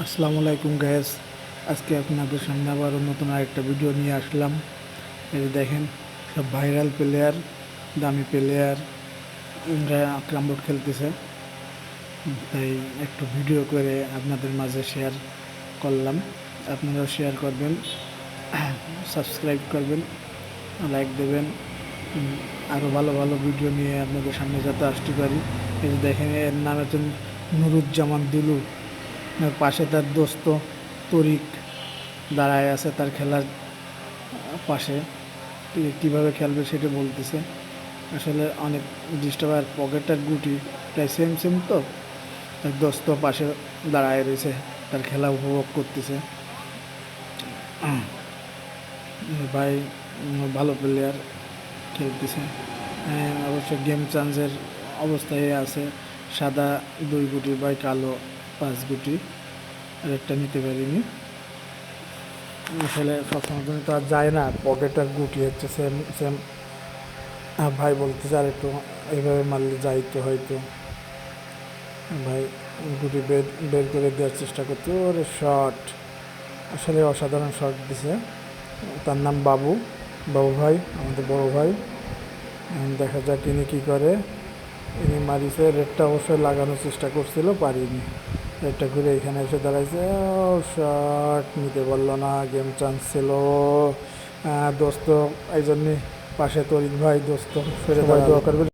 আসসালামু আলাইকুম গ্যাস। আজকে আপনাদের সামনে আবারও নতুন আরেকটা ভিডিও নিয়ে আসলাম। এই যে দেখেন, সব ভাইরাল প্লেয়ার, দামি প্লেয়ার ক্যারাম বোর্ড খেলতেছে। তাই একটু ভিডিও করে আপনাদের মাঝে শেয়ার করলাম। আপনারাও শেয়ার করবেন, সাবস্ক্রাইব করবেন, লাইক দেবেন। আরও ভালো ভালো ভিডিও নিয়ে আপনাদের সামনে যাতে আসতে পারি। এই যে দেখেন, এর নাম হচ্ছে নুরুজ্জামান দুলু। পাশে তার দোস্ত তরিক দাঁড়ায় আছে তার খেলার পাশে। কীভাবে খেলবে সেটা বলতেছে। আসলে অনেক ডিস্টার্ব, আর পকেটের গুটি প্রায় সেম সেম, তো তার দোস্ত পাশে দাঁড়ায় রয়েছে, তার খেলা উপভোগ করতেছে। ভাই ভালো প্লেয়ার খেলতেছে। অবশ্য গেম চান্সের অবস্থায় আছে, সাদা 2 গুটি বাই কালো 5 গুটি, আর একটা নিতে পারিনি। আসলে সবসময় তুমি তো আর যায় না, পকেট আর গুটি হচ্ছে সেম সেম। ভাই বলতেছে আর একটু এইভাবে মারলে যাইতো হয়তো। ভাই গুটি বের বের করে দেওয়ার চেষ্টা করতে, ওরে শট, আসলে অসাধারণ শট দিছে। তার নাম বাবু, বাবু ভাই, আমাদের বড় ভাই। দেখা যাক ইনি কী করে। ইনি মারিছে, রেডটা অবশ্যই লাগানোর চেষ্টা করছিল, পারিনি। রেডটা ঘুরে এখানে এসে দাঁড়াইছে, শট নিতে পারলো না, গেম চান্স ছিল। দোস্ত এই জন্যে পাশে তরিক ভাই, দোস্ত ফিরে দোয়া করবে।